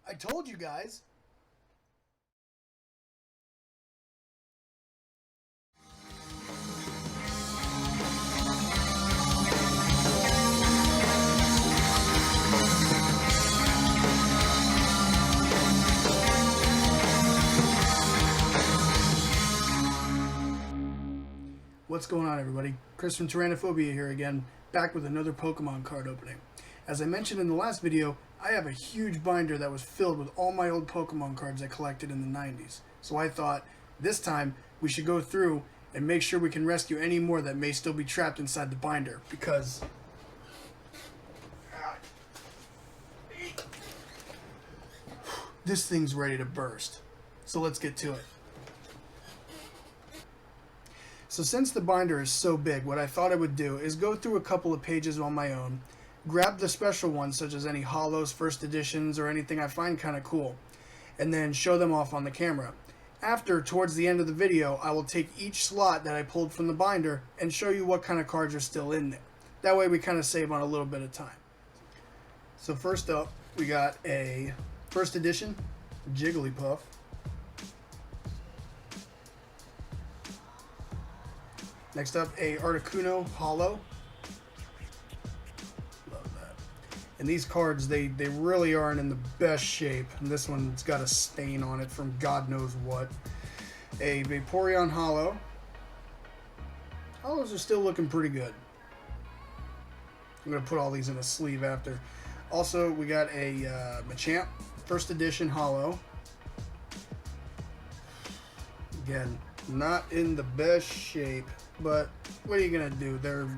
I told you guys. What's going on, everybody? Chris from Tyrannophobia here again, back with another Pokemon card opening. As I mentioned in the last video, I have a huge binder that was filled with all my old Pokemon cards I collected in the 90s. So I thought, this time, we should go through and make sure we can rescue any more that may still be trapped inside the binder, because this thing's ready to burst. So let's get to it. So since the binder is so big, what I thought I would do is go through a couple of pages on my own, grab the special ones such as any holos, first editions, or anything I find kind of cool, and then show them off on the camera. After, towards the end of the video, I will take each slot that I pulled from the binder and show you what kind of cards are still in there. That way we kind of save on a little bit of time. So first up, we got a first edition Jigglypuff. Next up, a Articuno Holo. Love that. And these cards, they really aren't in the best shape. And this one's got a stain on it from God knows what. A Vaporeon Holo. Holos are still looking pretty good. I'm going to put all these in a sleeve after. Also, we got a Machamp First Edition Holo. Again, not in the best shape. But what are you going to do? They're,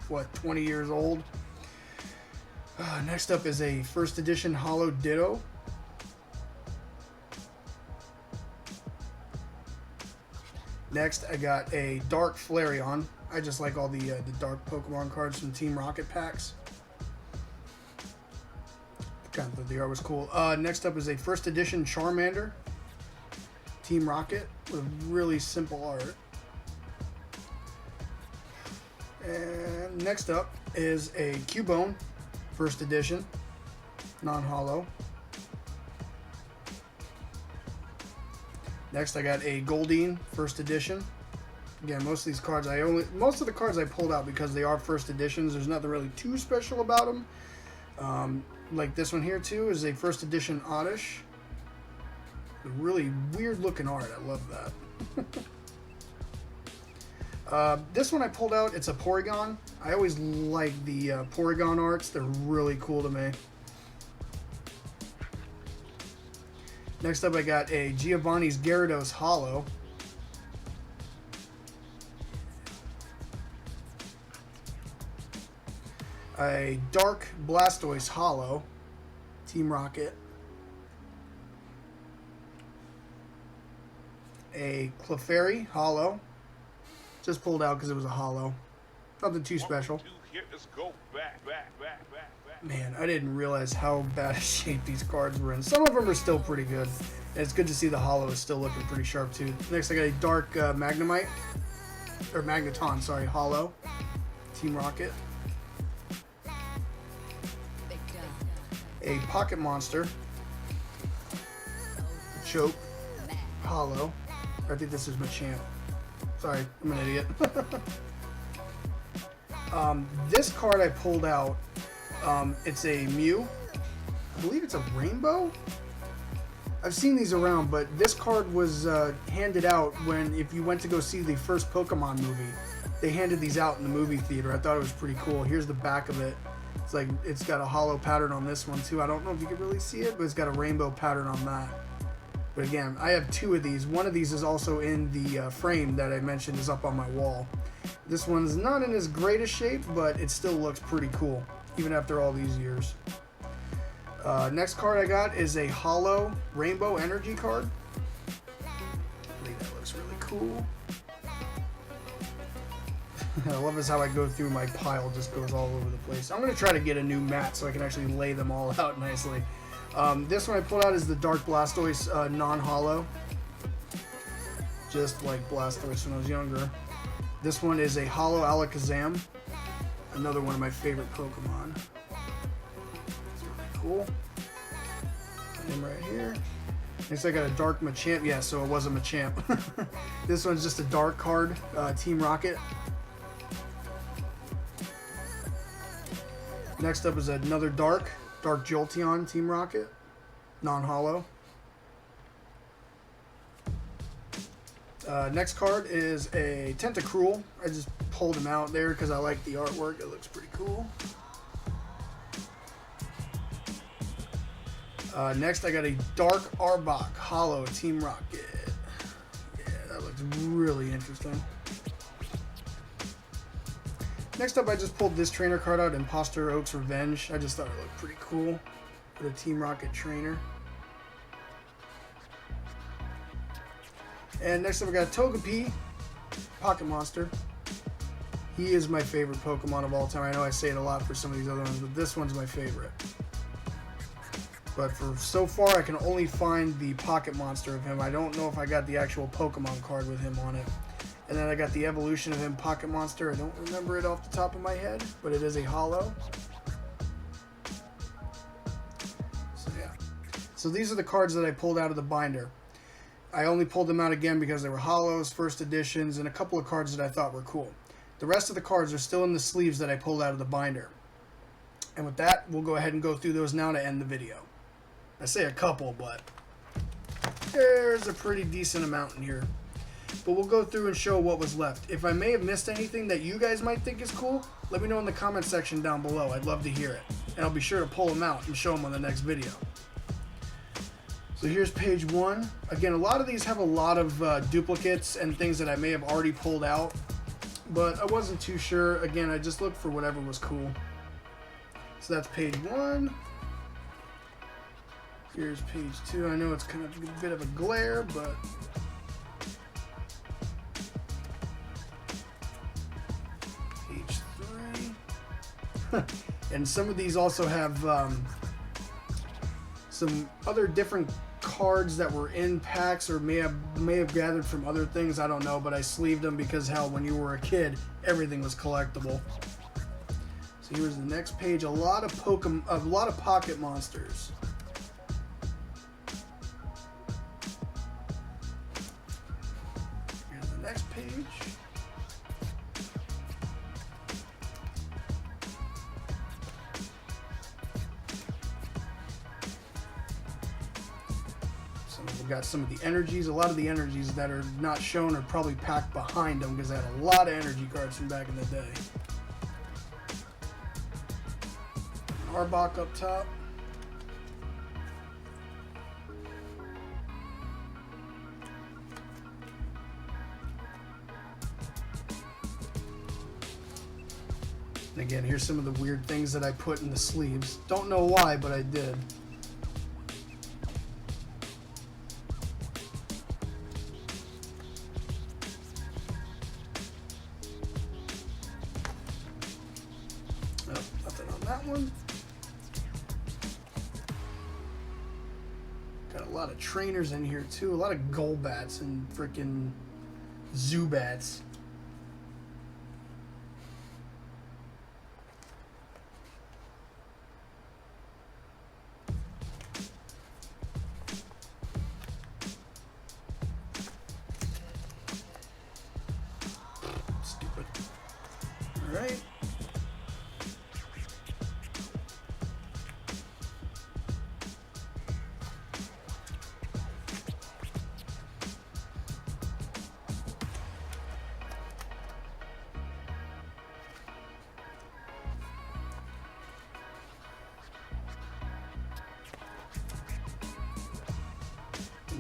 what, 20 years old? Next up is a first edition Holo Ditto. Next, I got a Dark Flareon. I just like all the dark Pokemon cards from Team Rocket packs. Kind of thought the art was cool. Next up is a first edition Charmander. Team Rocket with really simple art. And next up is a Cubone, first edition, non-holo. Next I got a Goldeen, first edition. Again, most of these cards most of the cards I pulled out because they are first editions. There's nothing really too special about them. Like this one here too is a first edition Oddish. A really weird looking art. I love that. This one I pulled out, it's a Porygon. I always like the Porygon arts. They're really cool to me. Next up I got a Giovanni's Gyarados Holo. A Dark Blastoise Holo. Team Rocket. A Clefairy Holo. Just pulled out because it was a holo. Nothing too special. Man, I didn't realize how bad a shape these cards were in. Some of them are still pretty good. And it's good to see the holo is still looking pretty sharp too. Next I got a Dark Magnemite. Or Magneton, sorry, holo. Team Rocket. A Pocket Monster. Choke. Holo. I think this is Machamp. Sorry, I'm an idiot. This card I pulled out, it's a Mew. I believe it's a Rainbow? I've seen these around, but this card was handed out if you went to go see the first Pokemon movie. They handed these out in the movie theater. I thought it was pretty cool. Here's the back of it. It's got a holo pattern on this one too. I don't know if you can really see it, but it's got a rainbow pattern on that. But again, I have two of these. One of these is also in the frame that I mentioned is up on my wall. This one's not in as great a shape, but it still looks pretty cool, even after all these years. Next card I got is a holo Rainbow Energy card. I think that looks really cool. I love this how I go through my pile, just goes all over the place. I'm going to try to get a new mat so I can actually lay them all out nicely. This one I pulled out is the Dark Blastoise non-holo. Just like Blastoise when I was younger. This one is a holo Alakazam. Another one of my favorite Pokemon. It's really cool. Him right here. Next I got a dark Machamp. Yeah, so it was a Machamp. This one's just a dark card, Team Rocket. Next up is another dark Jolteon, Team Rocket, non-holo. Next card is a Tentacruel. I just pulled him out there because I like the artwork. It looks pretty cool. Next, I got a Dark Arbok Holo Team Rocket. Yeah, that looks really interesting. Next up, I just pulled this trainer card out, Imposter Oak's Revenge. I just thought it looked pretty cool for the Team Rocket trainer. And next up, I got Togepi Pocket Monster. He is my favorite Pokemon of all time. I know I say it a lot for some of these other ones, but this one's my favorite. But for so far, I can only find the Pocket Monster of him. I don't know if I got the actual Pokemon card with him on it. And then I got the evolution of him, Pocket Monster. I don't remember it off the top of my head, but it is a holo. So yeah. So these are the cards that I pulled out of the binder. I only pulled them out again because they were holos, first editions, and a couple of cards that I thought were cool. The rest of the cards are still in the sleeves that I pulled out of the binder. And with that, we'll go ahead and go through those now to end the video. I say a couple, but there's a pretty decent amount in here. But we'll go through and show what was left. If I may have missed anything that you guys might think is cool, let me know in the comment section down below. I'd love to hear it. And I'll be sure to pull them out and show them on the next video. So here's page 1. Again, a lot of these have a lot of duplicates and things that I may have already pulled out. But I wasn't too sure. Again, I just looked for whatever was cool. So that's page 1. Here's page 2. I know it's kind of a bit of a glare, but page 3. And some of these also have some other different cards that were in packs or may have gathered from other things. I don't know, but I sleeved them because hell, when you were a kid, everything was collectible. So here's the next page. A lot of Pocket Monsters. Next page. So we've got some of the energies. A lot of the energies that are not shown are probably packed behind them because I had a lot of energy cards from back in the day. Arbok up top. And again, here's some of the weird things that I put in the sleeves. Don't know why, but I did. Nope, nothing on that one. Got a lot of trainers in here too. A lot of Golbats and freaking Zubats. Right.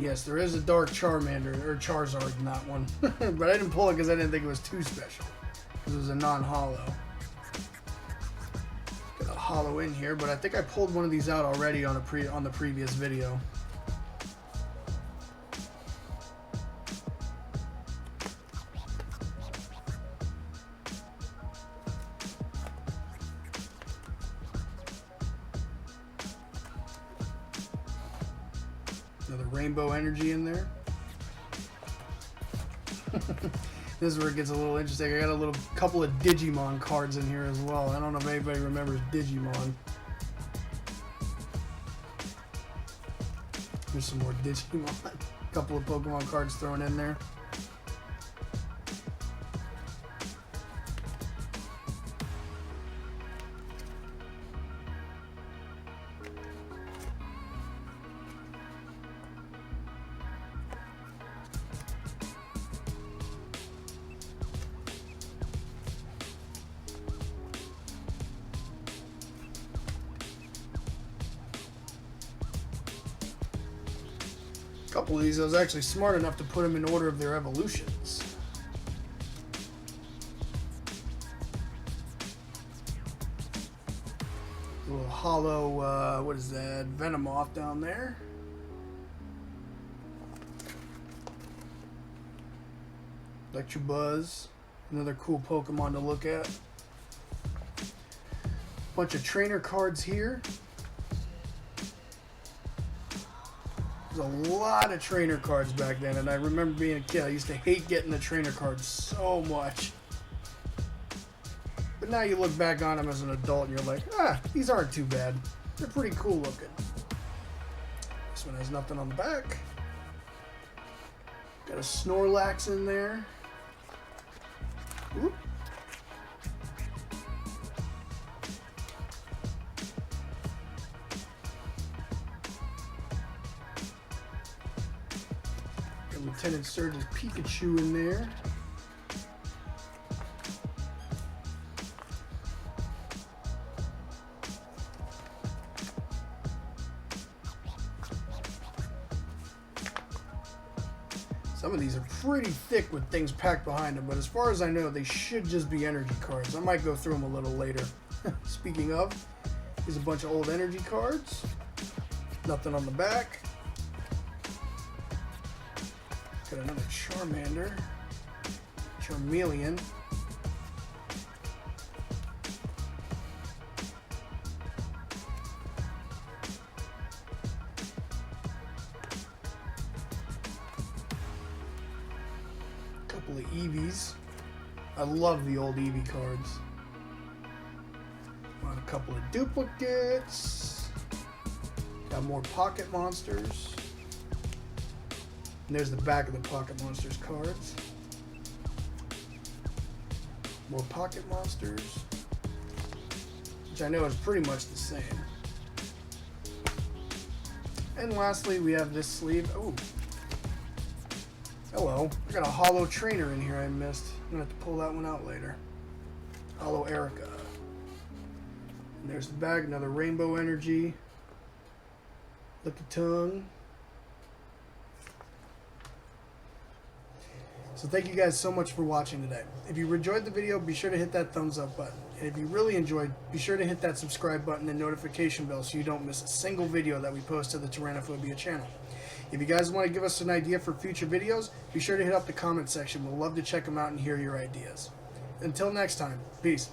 Yes, there is a dark Charmander or Charizard in that one, but I didn't pull it because I didn't think it was too special. Because it was a non-holo. Got a holo in here, but I think I pulled one of these out already on the previous video. Another rainbow energy in there. This is where it gets a little interesting. I got a couple of Digimon cards in here as well. I don't know if anybody remembers Digimon. There's some more Digimon. A couple of Pokemon cards thrown in there. A couple of these, I was actually smart enough to put them in order of their evolutions. A little hollow, what is that? Venomoth down there. Electabuzz, another cool Pokemon to look at. Bunch of trainer cards here. There's a lot of trainer cards back then, and I remember being a kid, I used to hate getting the trainer cards so much. But now you look back on them as an adult and you're like, these aren't too bad. They're pretty cool looking. This one has nothing on the back. Got a Snorlax in there. Oop. Got Lieutenant Surge's Pikachu in there. Some of these are pretty thick with things packed behind them, but as far as I know, they should just be energy cards. I might go through them a little later. Speaking of, here's a bunch of old energy cards. Nothing on the back. Got another Charmander. Charmeleon. Couple of Eevees. I love the old Eevee cards. Got a couple of duplicates. Got more Pocket Monsters. And there's the back of the Pocket Monsters cards. More Pocket Monsters, which I know is pretty much the same. And lastly, we have this sleeve. Oh. Hello, I got a Holo Trainer in here I missed. I'm gonna have to pull that one out later. Holo Erica. And there's the bag, another Rainbow Energy. Lickitung. So thank you guys so much for watching today. If you enjoyed the video, be sure to hit that thumbs up button. And if you really enjoyed, be sure to hit that subscribe button and notification bell so you don't miss a single video that we post to the Tyrannophobia channel. If you guys want to give us an idea for future videos, be sure to hit up the comment section. We'll love to check them out and hear your ideas. Until next time, peace.